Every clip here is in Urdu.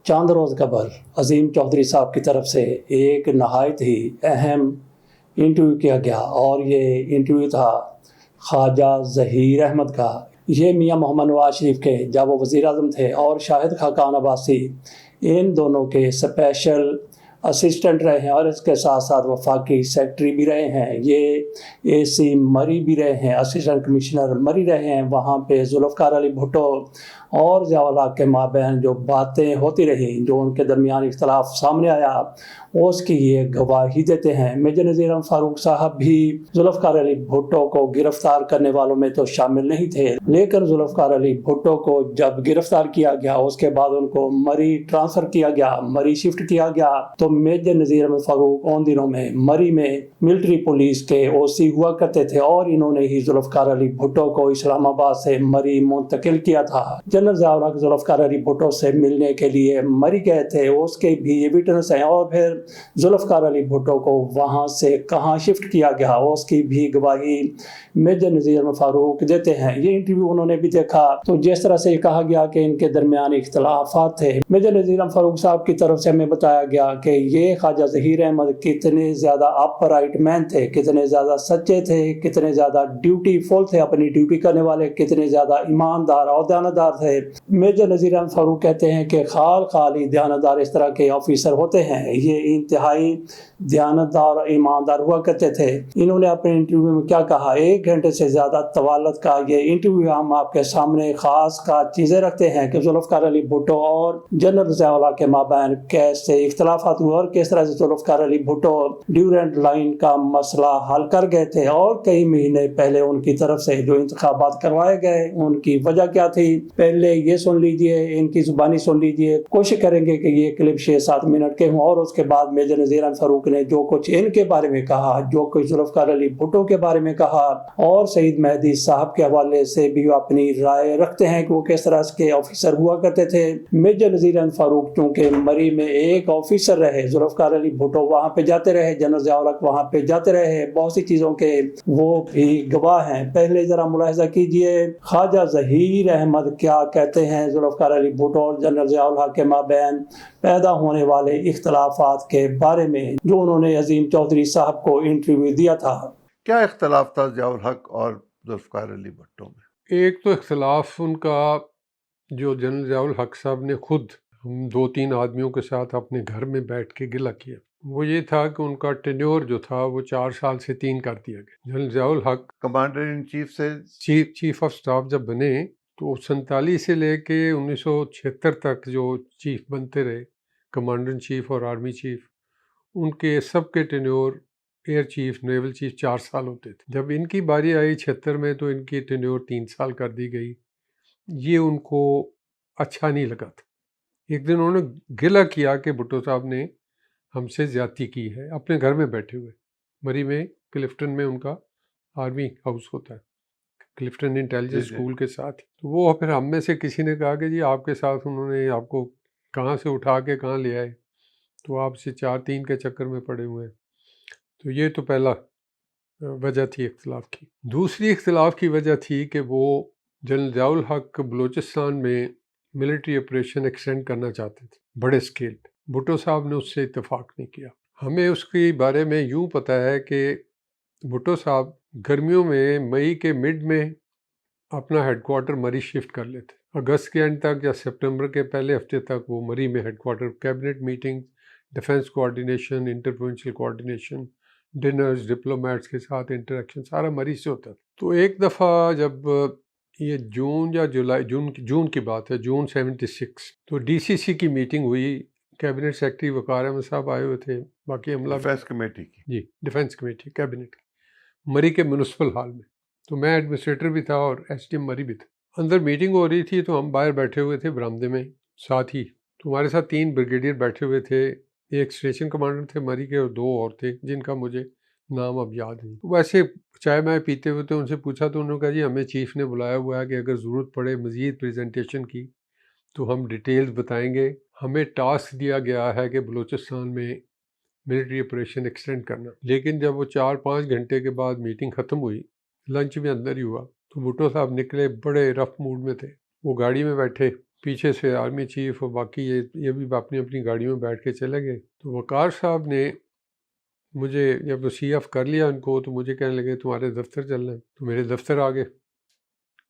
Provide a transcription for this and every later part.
چند روز قبل عظیم چودھری صاحب کی طرف سے ایک نہایت ہی اہم انٹرویو کیا گیا اور یہ انٹرویو تھا خواجہ ظہیر احمد کا۔ یہ میاں محمد نواز شریف کے جب وہ وزیر اعظم تھے اور شاہد خاقان عباسی ان دونوں کے اسپیشل اسسٹنٹ رہے ہیں اور اس کے ساتھ ساتھ وفاقی سیکٹری بھی رہے ہیں، یہ اے سی مری بھی رہے ہیں، اسسٹنٹ کمشنر مری رہے ہیں۔ وہاں پہ ذوالفقار علی بھٹو اور ضیاء الحق کے مابین جو باتیں ہوتی رہیں، جو ان کے درمیان اختلاف سامنے آیا، اس کی یہ گواہی دیتے ہیں۔ میجر نذیر احمد فاروق صاحب بھی ذوالفقار علی بھٹو کو گرفتار کرنے والوں میں تو شامل نہیں تھے، لیکن ذوالفقار علی بھٹو کو جب گرفتار کیا گیا اس کے بعد ان کو مری ٹرانسفر کیا گیا، مری شفٹ کیا گیا، تو میجر نذیر احمد فاروق ان دنوں میں مری میں ملٹری پولیس کے او سی ہوا کرتے تھے اور انہوں نے ہی ذوالفقار علی بھٹو کو اسلام آباد سے مری منتقل کیا تھا۔ جنرل ضیاء الحق ذوالفقار علی بھٹو سے ملنے کے لیے مری گئے تھے، اس کے بھی ایویڈنس ہیں، اور پھر ذوالفقار علی بھٹو کو وہاں سے کہاں شفٹ کیا گیا اس کی بھی گواہی میجر نذیر احمد فاروق دیتے ہیں۔ یہ انٹرویو انہوں نے بھی دیکھا تو جس طرح سے کہا گیا کہ ان کے درمیان اختلافات تھے، میجر نذیر احمد فاروق صاحب کی طرف سے ہمیں بتایا گیا کہ یہ خواجہ ظہیر احمد کتنے زیادہ اپ رائٹ مین تھے، کتنے زیادہ سچے تھے، کتنے زیادہ ڈیوٹی فل تھے، اپنی ڈیوٹی کرنے والے، کتنے زیادہ ایماندار اور دیانتدار تھے۔ میجر نذیر احمد فاروق کہتے ہیں کہ خالی دیانتدار اس طرح کے آفیسر ہوتے ہیں، یہ انتہائی دیانتدار اور ایماندار ہوا کرتے تھے۔ انہوں نے اپنے انٹرویو میں کیا کہا، 1 گھنٹے سے زیادہ طوالت کا یہ انٹرویو ہم آپ کے سامنے خاص چیزیں رکھتے ہیں کہ ذوالفقار علی بھٹو اور جنرل ضیاء الحق کے مابین کیسے اختلافات ہوئے اور کس طرح سے ذوالفقار علی بھٹو ڈیورنٹ لائن کا مسئلہ حل کر گئے تھے، اور کئی مہینے پہلے ان کی طرف سے جو انتخابات کروائے گئے ان کی وجہ کیا تھی۔ پہلے یہ سن لیجئے، ان کی زبانی سن لیجئے، کوشش کریں گے کہ یہ کلپ 6-7 منٹ کے ہوں، اور اس کے بعد میجر نذیر احمد فاروق نے جو کچھ ان کے بارے میں کہا، جو کچھ ذوالفقار علی بھٹو کے بارے میں کہا، اور سعید مہدی صاحب کے حوالے سے بھی وہ اپنی رائے رکھتے ہیں کہ وہ کس طرح کے آفیسر ہوا کرتے تھے۔ میجر نذیر احمد فاروق چونکہ مری میں ایک آفیسر رہے، ذوالفقار علی بھٹو وہاں پہ جاتے رہے، جنرل ضیاء الحق وہاں پہ جاتے رہے، بہت سی چیزوں کے وہ بھی گواہ ہیں۔ پہلے ذرا ملاحظہ کیجئے خواجہ ظہیر احمد کیا کہتے ہیں ذوالفقار علی بھٹو اور جنرل ضیاء الحق کے مابین پیدا ہونے والے اختلافات کے بارے میں، جو انہوں نے عظیم چودھری صاحب کو انٹرویو دیا تھا۔ کیا اختلاف تھا ضیاء الحق اور ذوالفقار علی بھٹو میں؟ ایک تو اختلاف ان کا جو جنرل ضیاء الحق صاحب نے خود 2-3 آدمیوں کے ساتھ اپنے گھر میں بیٹھ کے گلہ کیا، وہ یہ تھا کہ ان کا ٹینیور جو تھا وہ 4 سال سے 3 کر دیا گیا۔ General Zia ul Haq commander in chief سے چیف آف سٹاف جب بنے تو 47 سے لے کے 1976 تک جو چیف بنتے رہے، کمانڈر ان چیف اور آرمی چیف، ان کے سب کے tenure air chief, naval chief 4 سال ہوتے تھے۔ جب ان کی باری آئی 76 میں تو ان کی ٹینیور 3 سال کر دی گئی۔ یہ ان کو اچھا نہیں لگا تھا۔ ایک دن انہوں نے گلہ کیا کہ بھٹو صاحب نے ہم سے زیادتی کی ہے، اپنے گھر میں بیٹھے ہوئے، مری میں کلفٹن میں ان کا آرمی ہاؤس ہوتا ہے، کلفٹن انٹیلیجنس اسکول کے ساتھ۔ تو وہ پھر ہم میں سے کسی نے کہا کہ جی آپ کے ساتھ انہوں نے آپ کو کہاں سے اٹھا کے کہاں لے آئے، تو آپ سے 4-3 کے چکر میں پڑے ہوئے ہیں۔ تو یہ تو پہلا وجہ تھی اختلاف کی۔ دوسری اختلاف کی وجہ تھی کہ وہ جنرل ضیاء الحق بلوچستان میں ملٹری آپریشن ایکسٹینڈ کرنا چاہتے تھے بڑے اسکیل پہ۔ بھٹو صاحب نے اس سے اتفاق نہیں کیا۔ ہمیں اس کے بارے میں یوں پتہ ہے کہ بھٹو صاحب گرمیوں میں مئی کے مڈ میں اپنا ہیڈ کوارٹر مری شفٹ کر لیتے، اگست کے اینڈ تک یا سپٹمبر کے پہلے ہفتے تک وہ مری میں head quarter, cabinet meeting, defence coordination, inter provincial coordination, dinners, diplomats کے ساتھ انٹریکشن سارا مری سے ہوتا تھا۔ تو ایک دفعہ جب یہ جون یا جولائی، جون کی بات ہے، جون 76، تو ڈی سی سی کی میٹنگ ہوئی، کیبنٹ سیکرٹری وقار احمد صاحب آئے ہوئے تھے، باقی عملہ ڈیفنس کمیٹی کی، جی ڈیفنس کمیٹی کیبنٹ کی، مری کے میونسپل ہال میں۔ تو میں ایڈمنسٹریٹر بھی تھا اور ایس ٹی ایم مری بھی تھا۔ اندر میٹنگ ہو رہی تھی تو ہم باہر بیٹھے ہوئے تھے برآمدے میں، ساتھ ہی تو ہمارے ساتھ 3 بریگیڈیئر بیٹھے ہوئے تھے، ایک اسٹیشن کمانڈر تھے مری کے اور 2 اور تھے جن کا مجھے نام اب یاد نہیں۔ ویسے چائے میں پیتے ہوئے تو ان سے پوچھا تو انہوں نے کہا جی ہمیں چیف نے بلایا ہوا ہے کہ اگر ضرورت پڑے مزید پریزنٹیشن کی تو ہم ڈیٹیلز بتائیں گے۔ ہمیں ٹاسک دیا گیا ہے کہ بلوچستان میں ملٹری آپریشن ایکسٹینڈ کرنا۔ لیکن جب وہ 4-5 گھنٹے کے بعد میٹنگ ختم ہوئی، لنچ بھی اندر ہی ہوا، تو بھٹو صاحب نکلے، بڑے رف موڈ میں تھے۔ وہ گاڑی میں بیٹھے پیچھے سے آرمی چیف اور باقی یہ بھی اپنی اپنی گاڑیوں میں بیٹھ کے چلے گئے. تو وقار صاحب نے مجھے جب سی ایف کر لیا ان کو تو مجھے کہنے لگے تمہارے دفتر چلنا ہے. تو میرے دفتر آ گئے.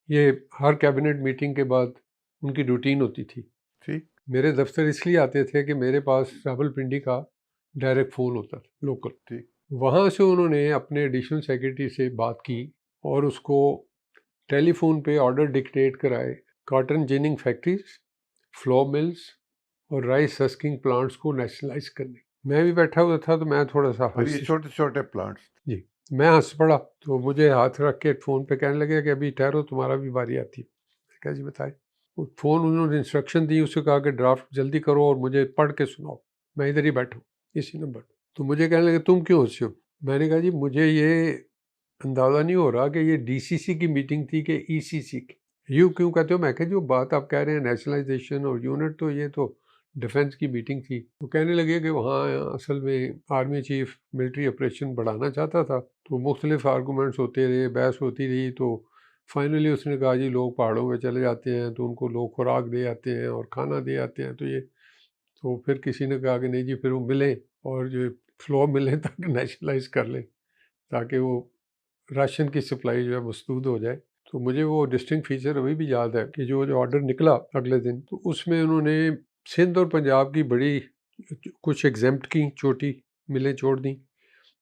یہ ہر کیبنٹ میٹنگ کے بعد ان کی روٹین ہوتی تھی. ٹھیک. میرے دفتر اس لیے آتے تھے کہ میرے پاس راولپنڈی کا ڈائریکٹ فون ہوتا تھا لوکل. ٹھیک. وہاں سے انہوں نے اپنے ایڈیشنل سیکرٹری سے بات کی اور اس کو ٹیلی فون پہ آرڈر ڈکٹیٹ کرائے کاٹن جیننگ فیکٹریز، فلو ملز اور رائس ہسکنگ پلانٹس کو نیشنلائز کرنے. میں بھی بیٹھا ہوا تھا تو میں تھوڑا سا اور یہ چھوٹے چھوٹے پلانٹس. جی میں ہنس پڑا. تو مجھے ہاتھ رکھ کے فون پہ کہنے لگے کہ ابھی ٹھہرو تمہارا بھی باری آتی ہے. میں کہا جی بتائیں. فون انہوں نے انسٹرکشن دی، اس سے کہا کہ ڈرافٹ جلدی کرو اور مجھے پڑھ کے سناؤ، میں ادھر ہی بیٹھا ہوں اسی نمبر. تو مجھے کہنے لگے تم کیوں ہنسے ہو؟ میں نے کہا جی مجھے یہ اندازہ نہیں ہو رہا کہ یہ ڈی سی سی کی میٹنگ تھی کہ ای سی سی کی. یوں کیوں کہتے ہو؟ میں کہ جو بات آپ کہہ رہے ہیں نیشنلائزیشن اور یونٹ، تو یہ تو ڈیفنس کی میٹنگ تھی. تو کہنے لگے کہ وہاں اصل میں آرمی چیف ملٹری آپریشن بڑھانا چاہتا تھا، تو مختلف آرگومنٹس ہوتے رہے، بحث ہوتی رہی. تو فائنلی اس نے کہا جی لوگ پہاڑوں میں چلے جاتے ہیں تو ان کو لوگ خوراک دے آتے ہیں اور کھانا دے آتے ہیں. تو پھر کسی نے کہا کہ نہیں جی پھر وہ ملیں اور جو فلو ملیں تاکہ نیشنلائز کر لیں تاکہ وہ راشن کی سپلائی جو ہے مسدود ہو جائے. تو مجھے وہ ڈسٹنکٹ فیچر ابھی بھی یاد ہے کہ جو آرڈر نکلا اگلے دن، تو اس میں انہوں نے سندھ اور پنجاب کی بڑی کچھ ایگزمپٹ کی، چھوٹی ملیں چھوڑ دیں،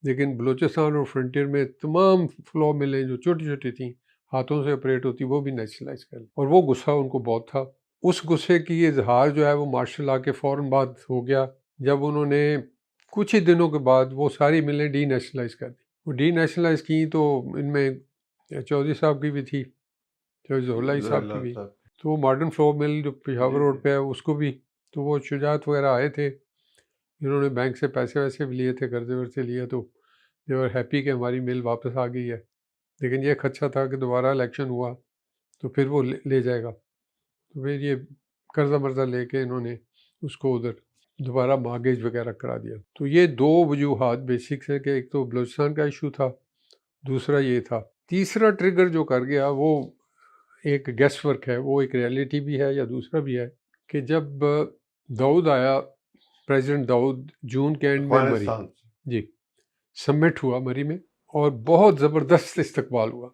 لیکن بلوچستان اور فرنٹیئر میں تمام فلو ملیں جو چھوٹی چھوٹی تھیں ہاتھوں سے آپریٹ ہوتی وہ بھی نیشنلائز کر لیں. اور وہ غصہ ان کو بہت تھا. اس غصے کی اظہار جو ہے وہ مارشل لا کے فوراً بعد ہو گیا جب انہوں نے کچھ ہی دنوں کے بعد وہ ساری ملیں ڈی نیشنلائز کر دی. وہ ڈی نیشنلائز کی تو ان میں چودھری صاحب کی بھی تھی، چودھری ظہور اللہ صاحب کی بھی. تو وہ ماڈرن فلو مل جو پشاور روڈ پہ ہے اس کو بھی، تو وہ شجاعت وغیرہ آئے تھے، انہوں نے بینک سے پیسے ویسے بھی لیے تھے، قرضے ورضے لیے، تو دے ور ہیپی کہ ہماری مل واپس آ گئی ہے. لیکن یہ خدشہ تھا کہ دوبارہ الیکشن ہوا تو پھر وہ لے جائے گا. تو پھر یہ قرضہ مرضہ لے کے انہوں نے اس کو ادھر دوبارہ مارگیج وغیرہ کرا دیا. تو یہ دو وجوہات بیسکس ہے کہ ایک تو بلوچستان کا ایشو تھا، دوسرا یہ تھا. تیسرا ٹریگر جو کر گیا وہ ایک گیس ورک ہے، وہ ایک ریئلٹی بھی ہے یا دوسرا بھی ہے کہ جب داؤد آیا، پریزیڈنٹ داؤد جون کے اینڈ میں مری، جی سمٹ ہوا مری میں اور بہت زبردست استقبال ہوا.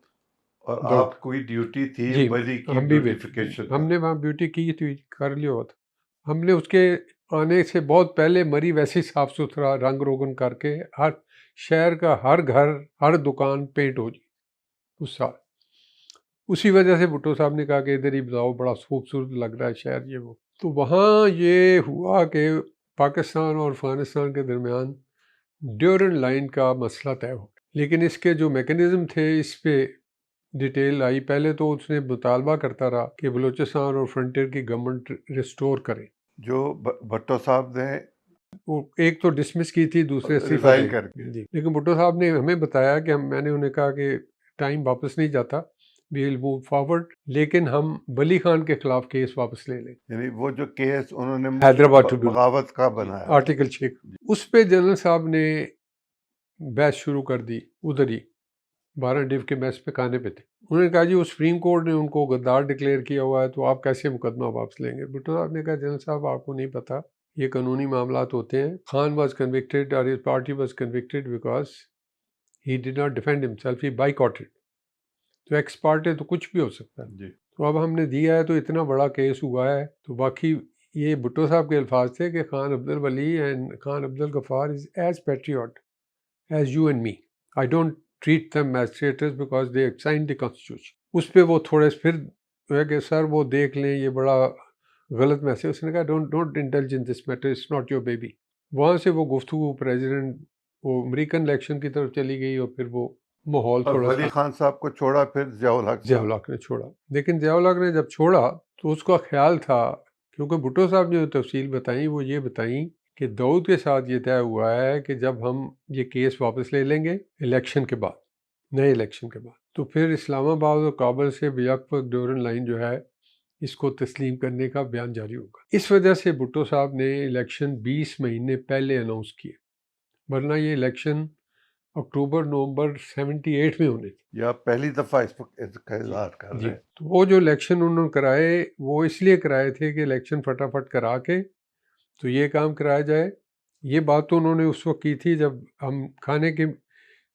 اور آپ کوئی ڈیوٹی تھی جی مری کی ہم بھی بیوٹیفیکیشن ہم نے وہاں بیوٹی کی تھی، کر لیا ہوا تھا. ہم نے اس کے آنے سے بہت پہلے مری ویسے ہی صاف ستھرا رنگ روگن کر کے ہر شہر کا ہر گھر ہر دکان پینٹ ہو جی اس سال. اسی وجہ سے بھٹو صاحب نے کہا کہ ادھر ہی بتاؤ بڑا خوبصورت لگ رہا ہے شہر یہ وہ. تو وہاں یہ ہوا کہ پاکستان اور افغانستان کے درمیان ڈیورنڈ لائن کا مسئلہ طے ہو، لیکن اس کے جو میکنزم تھے اس پہ ڈیٹیل آئی. پہلے تو اس نے مطالبہ کرتا رہا کہ بلوچستان اور فرنٹیئر کی گورنمنٹ ریسٹور کرے، جو بھٹو صاحب نے وہ ایک تو ڈسمس کی تھی، دوسرے ریزائن کر کے. جی. لیکن بھٹو صاحب نے ہمیں بتایا کہ میں نے انہیں کہا کہ ٹائم واپس نہیں جاتا، وی ول موو فارورڈ، لیکن ہم ولی خان کے خلاف کیس واپس لے لیں. یعنی وہ جو کیس انہوں نے حیدرآباد بغاوت کا بنایا، آرٹیکل 6، اس پہ جنرل صاحب نے بحث شروع کر دی ادھر ہی 12 ڈیو کے میس پہ کھانے پہ تھے. انہوں نے کہا جی وہ سپریم کورٹ نے ان کو غدار ڈکلیئر کیا ہوا ہے تو آپ کیسے مقدمہ واپس لیں گے؟ بھٹو صاحب نے کہا جنرل صاحب آپ کو نہیں پتہ، یہ قانونی معاملات ہوتے ہیں. خان واز کنوکٹڈ اور his party was convicted because he did not defend himself, he boycotted. تو ایکس پارٹے تو کچھ بھی ہو سکتا ہے. تو اب ہم نے دیا ہے تو اتنا بڑا کیس ہوا ہے. تو باقی یہ بھٹو صاحب کے الفاظ تھے کہ Khan Abdul Wali and Khan Abdul Ghaffar is as patriot as you and me. I don't treat them as traitors because they signed the constitution. اس پہ وہ تھوڑے پھر ہے کہ سر وہ دیکھ لیں یہ بڑا غلط میسج. اس نے کہا don't indulge in this matter, it's not your baby. وہاں سے وہ گفتگو پریزیڈنٹ وہ امریکن الیکشن کی طرف چلی گئی اور پھر وہ ماحول تھوڑا ولی خان صاحب کو چھوڑا، پھر ضیاء الحق نے چھوڑا. لیکن ضیاء الحق نے جب چھوڑا تو اس کا خیال تھا، کیونکہ بھٹو صاحب نے جو تفصیل بتائیں وہ یہ بتائیں کہ داؤد کے ساتھ یہ طے ہوا ہے کہ جب ہم یہ کیس واپس لے لیں گے الیکشن کے بعد، نئے الیکشن کے بعد، تو پھر اسلام آباد اور کابل سے بیک وقت ڈیورنڈ لائن جو ہے اس کو تسلیم کرنے کا بیان جاری ہوگا. اس وجہ سے بھٹو صاحب نے الیکشن 20 مہینے پہلے اناؤنس کیے، ورنہ یہ الیکشن اکتوبر نومبر 78 میں ہونے تھے. یا پہلی دفعہ اس کا اظہار کر رہے ہیں. تو وہ جو الیکشن انہوں نے کرائے وہ اس لیے کرائے تھے کہ الیکشن فٹافٹ کرا کے تو یہ کام کرایا جائے. یہ بات تو انہوں نے اس وقت کی تھی جب ہم کھانے کے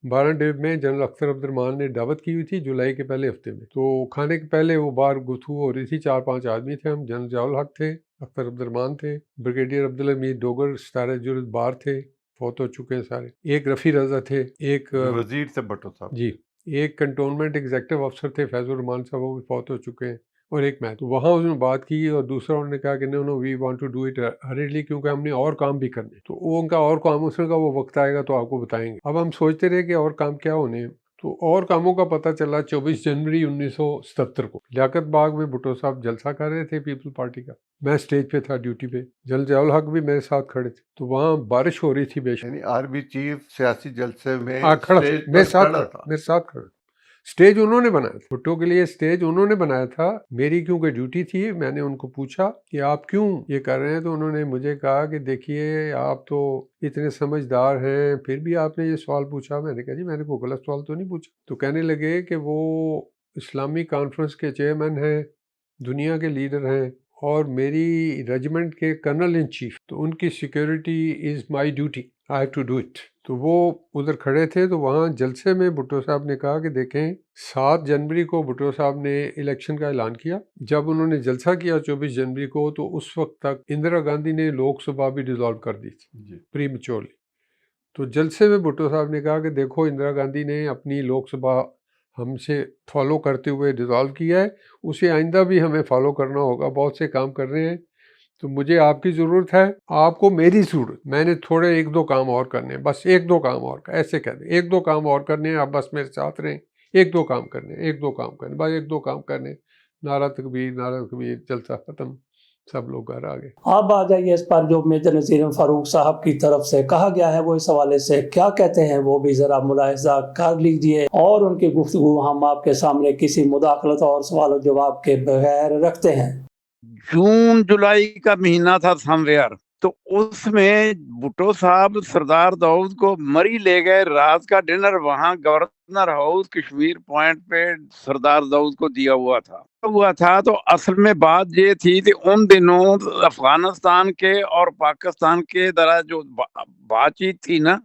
12 ڈیب میں جنرل اختر عبد الرحمان نے دعوت کی ہوئی تھی جولائی کے پہلے ہفتے میں. تو کھانے کے پہلے وہ باہر گفتگو ہو رہی تھی، 4-5 آدمی تھے ہم. جنرل ضیاء الحق تھے، اختر عبد الرحمان تھے، بریگیڈیئر عبدالحمید ڈوگر ستارہ جرت بار تھے، فوت ہو چکے ہیں سارے، ایک رفیع رضا تھے، ایک وزیر تھے بھٹو صاحب. جی ایک کنٹونمنٹ ایگزیکٹو افسر تھے فیض الرحمان صاحب، وہ بھی فوت ہو چکے ہیں، اور ایک میں. تو وہاں انہوں نے بات کی اور دوسرا انہوں نے کہا کہ no we want to do it hurriedly, کیونکہ ہم نے اور کام بھی کرنے. تو وہ ان کا اور کام اس نے کہا وہ وقت آئے گا تو آپ کو بتائیں گے. اب ہم سوچتے رہے کہ اور کام کیا ہونے ہیں. تو اور کاموں کا پتہ چلا 24 جنوری 1977 کو لیاقت باغ میں بھٹو صاحب جلسہ کر رہے تھے پیپل پارٹی کا. میں اسٹیج پہ تھا ڈیوٹی پہ، جنرل ضیاء الحق بھی میرے ساتھ کھڑے تھے. تو وہاں بارش ہو رہی تھی بے شک. یعنی آرمی چیف سیاسی جلسے میں کھڑا اسٹیج پر میرے ساتھ کھڑا تھا. میرے ساتھ کھڑا. اسٹیج انہوں نے بنایا تھا، بھٹو کے لیے اسٹیج انہوں نے بنایا تھا. میری کیونکہ ڈیوٹی تھی، میں نے ان کو پوچھا کہ آپ کیوں یہ کر رہے ہیں. تو انہوں نے مجھے کہا کہ دیکھیے آپ تو اتنے سمجھدار ہیں پھر بھی آپ نے یہ سوال پوچھا. میں نے کہا جی میں نے کوئی غلط سوال تو نہیں پوچھا. تو کہنے لگے کہ وہ اسلامی کانفرنس کے چیئرمین ہیں، دنیا کے لیڈر ہیں، اور میری ریجیمنٹ کے کرنل ان چیف، تو ان کی security is my duty, I have to do it. تو وہ ادھر کھڑے تھے. تو وہاں جلسے میں بھٹو صاحب نے کہا کہ دیکھیں 7 جنوری کو بھٹو صاحب نے الیکشن کا اعلان کیا. جب انہوں نے جلسہ کیا 24 جنوری کو تو اس وقت تک اندرا گاندھی نے لوک سبھا بھی ڈیزالو کر دی تھی پری میچورلی. تو جلسے میں بھٹو صاحب نے کہا کہ دیکھو اندرا گاندھی نے اپنی لوک سبھا ہم سے فالو کرتے ہوئے ڈیزالو کیا ہے، اسے آئندہ بھی ہمیں فالو کرنا ہوگا. بہت سے کام کر رہے ہیں، تو مجھے آپ کی ضرورت ہے، آپ کو میری ضرورت. میں نے تھوڑے 1-2 کام اور کرنے ہیں، بس 1-2 کام اور ایسے کہہ دیں 1-2 کام اور کرنے ہیں، آپ بس میرے ساتھ رہیں. 1-2 کام کرنے ہیں، 1-2 کام کرنے، بس 1-2 کام کرنے. نعرہ تکبیر نعرہ تکبیر، جلسہ ختم، سب لوگ گھر آ گئے. آپ آ جائیے اس پر جو میجر نذیر فاروق صاحب کی طرف سے کہا گیا ہے وہ اس حوالے سے کیا کہتے ہیں وہ بھی ذرا ملاحظہ کر لیجئے، اور ان کی گفتگو ہم آپ کے سامنے کسی مداخلت اور سوال و جواب کے بغیر رکھتے ہیں. جون جولائی کا مہینہ تھا سمویئر، تو اس میں بھٹو صاحب سردار داؤد کو مری لے گئے. رات کا ڈنر وہاں گورنر ہاؤس کشمیر پوائنٹ پہ سردار داؤد کو دیا ہوا تھا. تو اصل میں بات یہ تھی کہ ان دنوں افغانستان کے اور پاکستان کے درا جو بات چیت تھی نا،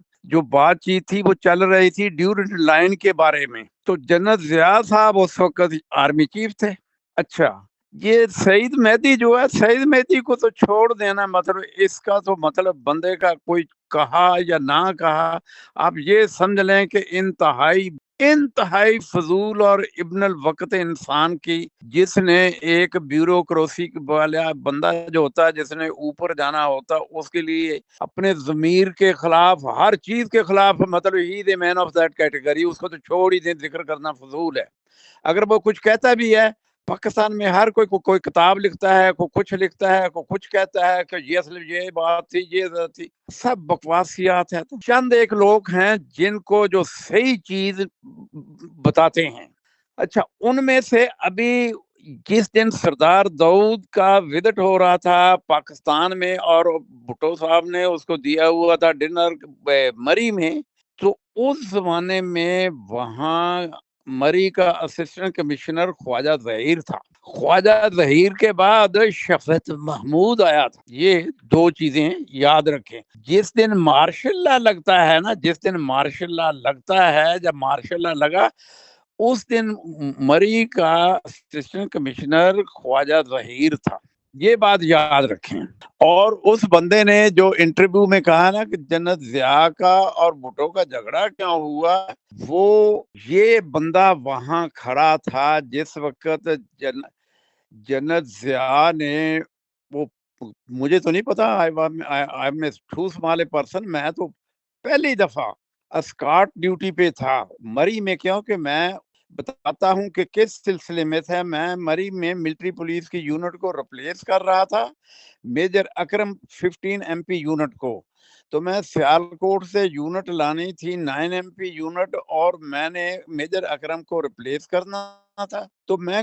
وہ چل رہی تھی ڈیورنٹ لائن کے بارے میں. تو جنرل ضیاء صاحب اس وقت آرمی چیف تھے. اچھا، یہ سعید مہدی جو ہے، سعید مہدی کو تو چھوڑ دینا، مطلب اس کا تو مطلب بندے کا کوئی کہا یا نہ کہا، آپ یہ سمجھ لیں کہ انتہائی فضول اور ابن الوقت انسان کی، جس نے ایک بیوروکریسی والا بندہ جو ہوتا ہے، جس نے اوپر جانا ہوتا، اس کے لیے اپنے ضمیر کے خلاف، ہر چیز کے خلاف، مطلب ہی دی مین آف دیٹ کیٹیگری. اس کو تو چھوڑ ہی دیں، ذکر کرنا فضول ہے. اگر وہ کچھ کہتا بھی ہے، پاکستان میں ہر کوئی کتاب لکھتا ہے، کوئی کچھ لکھتا ہے، کوئی کچھ کہتا ہے کہ یہ اصل یہ بات تھی، یہ ذات تھی، سب بکواسیات ہے. تو چند ایک لوگ ہیں جن کو جو صحیح چیز بتاتے ہیں. اچھا، ان میں سے ابھی جس دن سردار داؤد کا وزٹ ہو رہا تھا پاکستان میں، اور بھٹو صاحب نے اس کو دیا ہوا تھا ڈنر مری میں، تو اس زمانے میں وہاں مری کا اسسٹنٹ کمشنر خواجہ ظہیر تھا. خواجہ ظہیر کے بعد شفیع محمود آیا تھا. یہ 2 چیزیں یاد رکھیں. جس دن مارشل لا لگتا ہے نا، جب مارشل لا لگا، اس دن مری کا اسسٹنٹ کمشنر خواجہ ظہیر تھا. یہ بات یاد رکھیں. اور اس بندے نے جو انٹرویو میں کہا نا کہ جنرل ضیاء کا اور بھٹو کا جھگڑا کیوں ہوا، وہ یہ بندہ وہاں کھڑا تھا جس وقت جنرل ضیاء نے، وہ مجھے تو نہیں پتا، I'm a too small a person، میں تو پہلی دفعہ اسکاٹ ڈیوٹی پہ تھا مری میں. کیونکہ میں بتاتا ہوں کہ کس سلسلے میں تھا. میں مری میں ملٹری پولیس کی یونٹ کو ریپلیس کر رہا تھا، میجر اکرم 15 MP یونٹ کو. تو میں سیالکوٹ سے یونٹ لانی تھی 9 MP یونٹ، اور میں نے میجر اکرم کو ریپلیس کرنا تھا. تو میں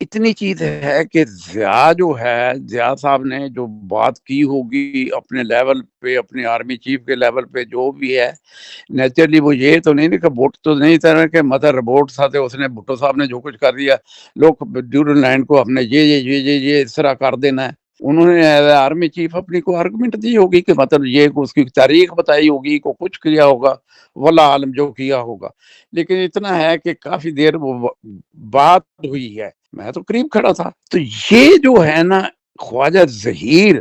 اتنی چیز ہے کہ ضیاء جو ہے، ضیاء صاحب نے جو بات کی ہوگی اپنے لیول پہ، اپنے آرمی چیف کے لیول پہ جو بھی ہے، نیچرلی وہ یہ تو نہیں لکھا، ووٹ تو نہیں تھا کہ مدر رپورٹ تھا تو اس نے بھٹو صاحب نے جو کچھ کر دیا لوگ ڈیورنڈ لینڈ کو ہم نے یہ اس طرح کر دینا ہے. انہوں نے آرمی چیف اپنی کو آرگومنٹ دی ہوگی کہ مطلب یہ اس کی تاریخ بتائی ہوگی کو کچھ کیا ہوگا، واللہ عالم جو کیا ہوگا. لیکن اتنا ہے کہ کافی دیر وہ بات ہوئی ہے، میں تو قریب کھڑا تھا. تو یہ جو ہے نا خواجہ ظہیر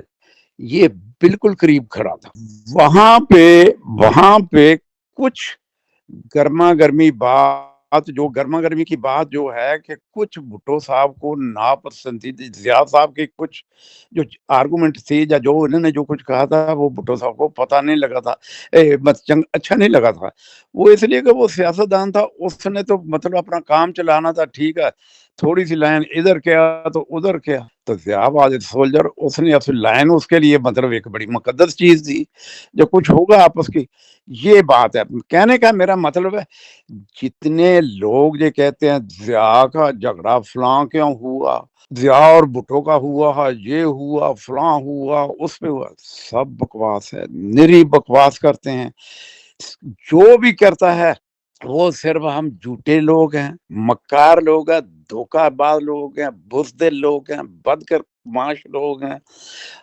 یہ بالکل قریب کھڑا تھا. وہاں پہ کچھ گرما گرمی کی بات جو ہے کہ کچھ بھٹو صاحب کو ناپسندیدہ، ضیاء صاحب کی کچھ جو آرگومنٹ تھی یا جو انہوں نے جو کچھ کہا تھا وہ بھٹو صاحب کو پتہ نہیں لگا تھا، اچھا نہیں لگا تھا. وہ اس لیے کہ وہ سیاستدان تھا، اس نے تو مطلب اپنا کام چلانا تھا. ٹھیک ہے، تھوڑی سی لائن ادھر کیا تو ادھر کیا. تو ضیاء واز سولجر، اس نے اپنی لائن اس کے لیے مطلب ایک بڑی مقدس چیز تھی. جو کچھ ہوگا آپس کی یہ بات ہے. کہنے کا میرا مطلب ہے جتنے لوگ یہ کہتے ہیں ضیاء کا جھگڑا فلاں کیوں ہوا، ضیاء اور بھٹو کا ہوا، یہ ہوا فلاں ہوا اس پہ ہوا، سب بکواس ہے، نری بکواس کرتے ہیں. جو بھی کرتا ہے وہ صرف ہم جھوٹے لوگ ہیں، مکار لوگ ہیں، دھوکہ باز لوگ ہیں، بزدل لوگ ہیں، بدکرماش لوگ ہیں.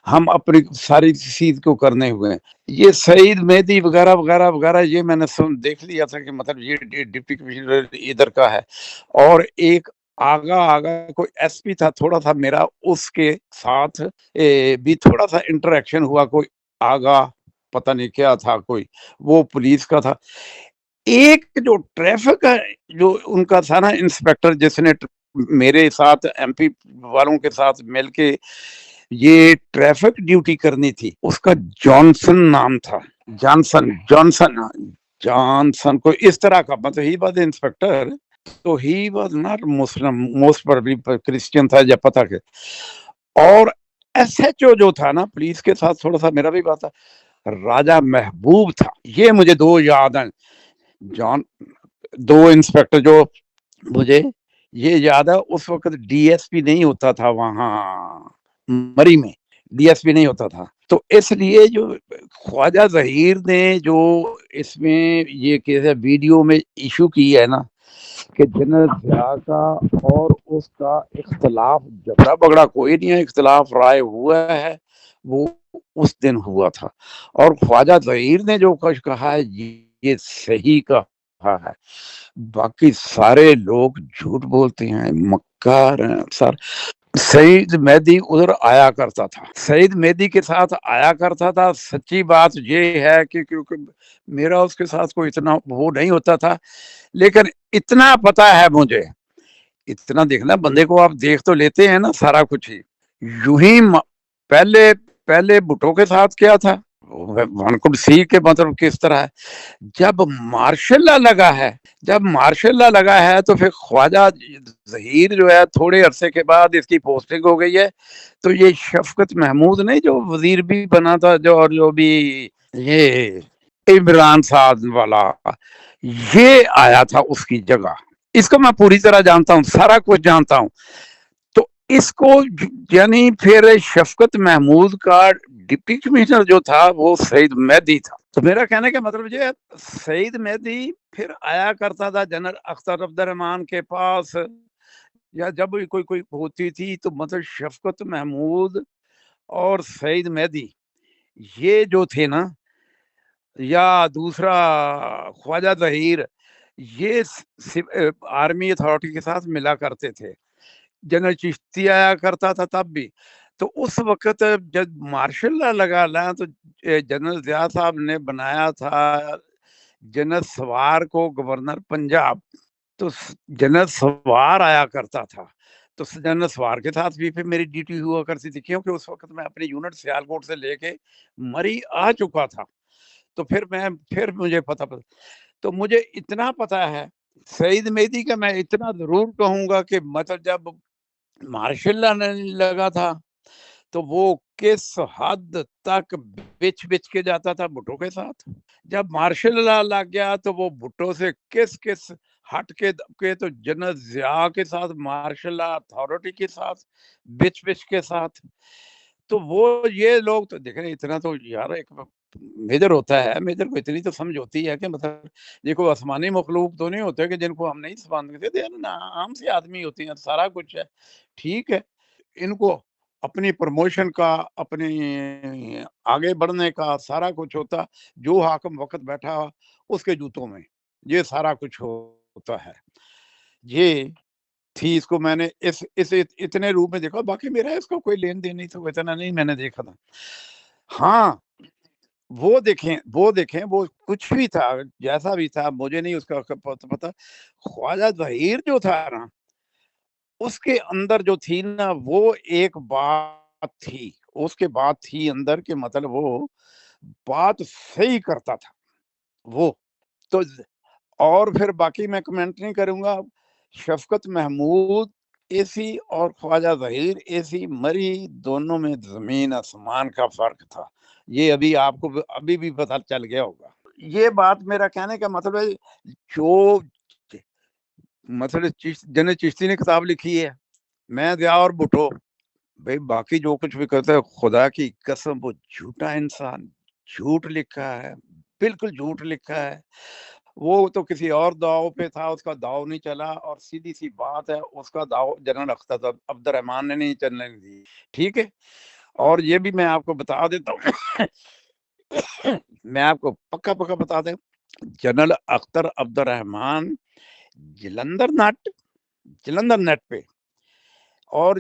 ہم اپنی ساری چیز کو کرنے ہوئے ہیں. یہ سعید مہدی وغیرہ وغیرہ وغیرہ یہ میں نے دیکھ لیا تھا کہ مطلب یہ ڈپٹی کمشنر ادھر کا ہے. اور ایک آگا کوئی ایس پی تھا، تھوڑا سا میرا اس کے ساتھ بھی تھوڑا سا انٹریکشن ہوا. کوئی آگا پتہ نہیں کیا تھا، کوئی وہ پولیس کا تھا. ایک جو ٹریفک ہے جو ان کا تھا نا انسپیکٹر، جس نے میرے ساتھ ایم پی والوں کے ساتھ مل کے یہ ٹریفک ڈیوٹی کرنی تھی، اس کا جانسن نام تھا. جانسن کوئی اس طرح کا، مطلب ہی واز انسپیکٹر، تو he was not Muslim, most probably Christian تھا یا پتہ کہ. اور ایس ایچ او جو تھا نا پولیس کے ساتھ تھوڑا سا میرا بھی بات تھا، راجہ محبوب تھا. یہ مجھے دو یاد ہیں. دو انسپیکٹر جو مجھے یہ یاد ہے. اس وقت ڈی ایس پی نہیں ہوتا تھا وہاں مری میں، ڈی ایس پی نہیں ہوتا تھا. تو اس لیے جو خواجہ ظہیر نے جو اس میں یہ کیسے ویڈیو میں ایشو کی ہے نا کہ جنرل ضیاء کا اور اس کا اختلاف جھگڑا بگڑا کوئی نہیں ہے، اختلاف رائے ہوا ہے، وہ اس دن ہوا تھا. اور خواجہ ظہیر نے جو کچھ کہا ہے یہ صحیح کہا ہے. باقی سارے لوگ جھوٹ بولتے ہیں، مکار ہیں سر. سعید مہدی ادھر آیا کرتا تھا، سعید مہدی کے ساتھ آیا کرتا تھا. سچی بات یہ ہے کہ کیونکہ میرا اس کے ساتھ کوئی اتنا وہ نہیں ہوتا تھا، لیکن اتنا پتا ہے مجھے، اتنا دیکھنا بندے کو آپ دیکھ تو لیتے ہیں نا سارا کچھ ہی. یوں ہی پہلے بھٹو کے ساتھ کیا تھا ون کوڈ سی کے مطلب کس طرح ہے. جب مارشل لا لگا ہے تو پھر خواجہ ظہیر جو ہے تھوڑے عرصے کے بعد اس کی پوسٹنگ ہو گئی ہے. تو یہ شفقت محمود نہیں جو وزیر بھی بنا تھا، جو بھی یہ عمران صاحب والا، یہ آیا تھا اس کی جگہ. اس کو میں پوری طرح جانتا ہوں، سارا کچھ جانتا ہوں. تو اس کو یعنی پھر شفقت محمود کا ڈپٹی کمشنر جو تھا وہ سعید مہدی تھا. تو میرا کہنے کا مطلب یہ سعید مہدی پھر آیا کرتا تھا جنرل اختر عبد الرحمان کے پاس، یا جب کوئی ہوتی تھی تو مطلب شفقت محمود اور سعید مہدی یہ جو تھے نا، یا دوسرا خواجہ ظہیر، یہ آرمی اتھارٹی کے ساتھ ملا کرتے تھے. جنرل چشتی آیا کرتا تھا تب بھی. تو اس وقت جب مارشل لا لگا تو جنرل ضیاء صاحب نے بنایا تھا جنرل سوار کو گورنر پنجاب. تو جنرل سوار آیا کرتا تھا، تو جنرل سوار کے ساتھ بھی پھر میری ڈیوٹی ہوا کرتی تھی، کیونکہ اس وقت میں اپنے یونٹ سیالکوٹ سے لے کے مری آ چکا تھا. تو پھر مجھے پتہ تو مجھے اتنا پتا ہے. سعید مہدی کا میں اتنا ضرور کہوں گا کہ مطلب جب مارشل لا لگا تھا تو وہ کس حد تک بچ کے جاتا تھا بھٹو کے ساتھ. جب مارشل لا لگ گیا تو وہ بھٹو سے کس ہٹ کے تو جنرل ضیاء کے ساتھ مارشل لا اتھارٹی کے ساتھ بچ کے ساتھ. تو وہ یہ لوگ تو دیکھیں اتنا تو یار ایک میجر ہوتا ہے, میجر کو اتنی تو سمجھ ہوتی ہے کہ مطلب یہ کوئی آسمانی مخلوق تو نہیں ہوتے کہ جن کو ہم نہیں سمجھتے, عام سے آدمی ہوتی ہیں, سارا کچھ ہے. ٹھیک ہے, ان کو اپنی پروموشن کا, اپنی آگے بڑھنے کا سارا کچھ ہوتا, جو حاکم وقت بیٹھا اس کے جوتوں میں یہ سارا کچھ ہوتا ہے. یہ تھی, اس کو میں نے اس اتنے روپ میں دیکھا, باقی میرا اس کو کوئی لین دین نہیں تھا, اتنا نہیں میں نے دیکھا تھا. ہاں وہ دیکھیں وہ کچھ بھی تھا, جیسا بھی تھا, مجھے نہیں اس کا پتا. خواجہ ظہیر جو تھا نا, اس کے اندر جو تھی نا وہ ایک بات تھی, اس کے بات تھی اندر کے مطلب وہ بات صحیح کرتا تھا وہ تو. اور پھر باقی میں کمنٹ نہیں کروں گا. شفقت محمود ایسی اور خواجہ ظہیر ایسی مری, دونوں میں زمین آسمان کا فرق تھا. یہ ابھی آپ کو ابھی بھی پتہ چل گیا ہوگا. یہ بات میرا کہنے کا مطلب ہے, جو مطلب جنرل چشتی نے کتاب لکھی ہے, میں ضیاء اور بھٹو, بھائی باقی جو کچھ بھی کرتا ہے خدا کی قسم وہ جھوٹا انسان, جھوٹ لکھا ہے, بالکل جھوٹ لکھا ہے. وہ تو کسی اور داؤ پہ تھا, اس کا داؤ نہیں چلا, اور سیدھی سی بات ہے اس کا داؤ جنرل اختر عبد الرحمان نے نہیں چلنے دی. ٹھیک ہے, اور یہ بھی میں آپ کو بتا دیتا ہوں, میں آپ کو پکا بتا دیں, جنرل اختر عبد الرحمان جلندر نیٹ پہ, اور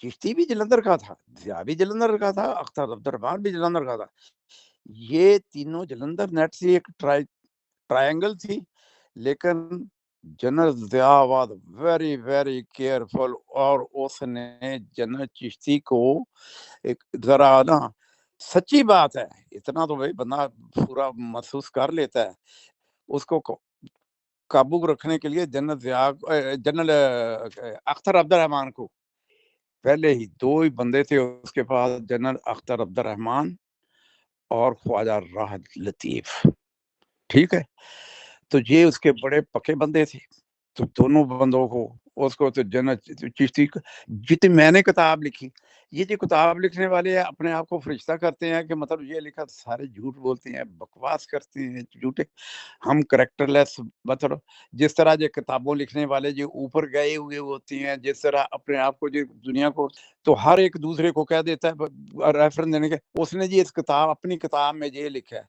چشتی بھی جلندر کا تھا, ضیاء بھی جلندر کا تھا, اختر عبد الرحمان بھی جلندر کا تھا. یہ تینوں جلندر نیٹ سے ایک ٹرائنگل تھی. لیکن general Zia was very very careful, اور اس نے جنرل چشتی کو ایک ذرا نا, سچی بات ہے, اتنا تو بھائی بندہ پورا محسوس کر لیتا ہے, اس کو قابو رکھنے کے لیے جنرل اختر عبد الرحمان کو پہلے ہی 2 ہی بندے تھے اس کے پاس, جنرل اختر عبد الرحمان اور خواجہ راحت لطیف. ٹھیک ہے, تو یہ اس کے بڑے پکے بندے تھے. تو دونوں بندوں کو اس کو تو جنرل چشتی جتنی میں نے کتاب لکھی, یہ جو کتاب لکھنے والے اپنے آپ کو فرشتہ کرتے ہیں کہ مطلب یہ لکھا, سارے جھوٹ بولتے ہیں, بکواس کرتے ہیں, جھوٹے. ہم کریکٹر لیس, مطلب جس طرح جو کتابوں لکھنے والے جو اوپر گئے ہوئے ہوتے ہیں, جس طرح اپنے آپ کو جو دنیا کو تو ہر ایک دوسرے کو کہہ دیتا ہے ریفرنس دینے کے, اس نے جی اس کتاب اپنی کتاب میں یہ لکھا ہے.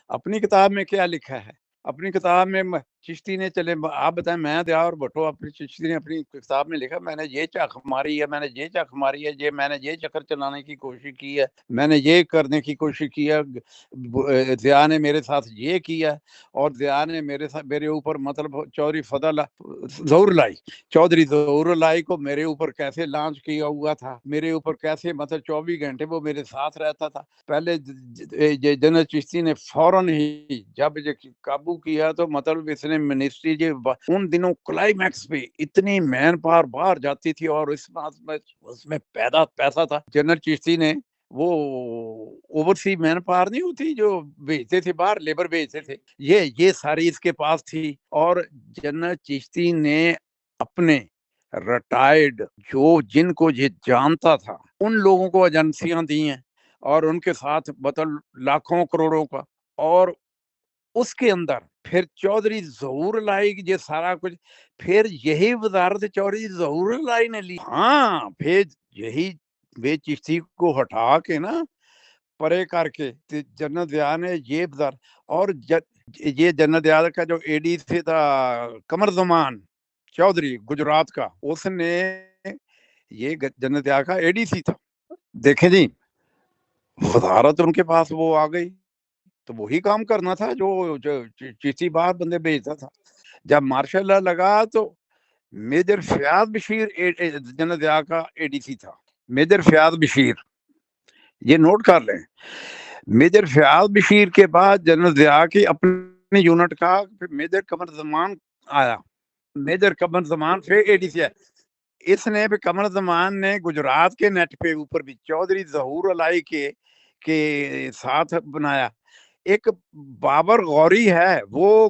اپنی کتاب میں کیا لکھا ہے؟ اپنی کتاب میں چشتی نے, چلے آپ بتائیں, میں ضیاء اور بھٹو, اپنی چشتی نے اپنی کتاب میں لکھا, میں نے یہ چاک ماری ہے, میں نے یہ چاک ماری ہے, یہ میں نے یہ چکر چلانے کی کوشش کی ہے, میں نے یہ کرنے کی کوشش کی ہے, ضیاء نے میرے ساتھ یہ کیا, اور ضیاء نے میرے اوپر مطلب چودھری ظہور الہی کو میرے اوپر کیسے لانچ کیا ہوا تھا, میرے اوپر کیسے مطلب 24 گھنٹے وہ میرے ساتھ رہتا تھا. پہلے جنرل چشتی نے فوراً ہی جب قابو کیا تو مطلب اس نے منسٹری ان دنوں کلائمیکس پہ اتنی مین پاور باہر جاتی تھی, اور اس میں پیسہ تھا. جنرل چشتی نے وہ اوورسی مین پاور نہیں ہوتی جو بھیجتے تھے باہر, لیبر بھیجتے تھے, یہ ساری اس کے پاس تھی. اور جنرل چشتی نے اپنے ریٹائرڈ جن کو یہ جانتا تھا ان لوگوں کو ایجنسیاں دی ہیں, اور ان کے ساتھ مطلب لاکھوں کروڑوں کا, اور اس کے اندر پھر چودھری ظہور الہی یہ سارا کچھ, پھر یہی وزارت چودھری ظہور الہی نے لی. ہاں, پھر یہی بے چشتی کو ہٹا کے نا پرے کر کے جنرل ضیاء نے یہ وزارت, اور یہ جنرل ضیاء کا جو اے ڈی سے تھا قمر زمان چودھری گجرات کا, اس نے یہ جنرل ضیاء کا اے ڈی سی تھا. دیکھیں جی, وزارت ان کے پاس وہ آ گئی, تو وہی کام کرنا تھا جو چشتی باہر بندے بھیجتا تھا. جب مارشل لا لگا تو میجر فیاض بشیر جنرل ضیاء کا اے ڈی سی تھا. میجر فیاض بشیر, یہ نوٹ کر لیں. میجر فیاض بشیر کے بعد جنرل ضیاء کی اپنی یونٹ کا میجر قمر زمان آیا. میجر قمر زمان پھر اے ڈی سی ہے. اس نے بھی قمر زمان نے گجرات کے نیٹ پہ اوپر بھی چودھری ظہور الہی کے ساتھ بنایا. ایک بابر غوری ہے, وہ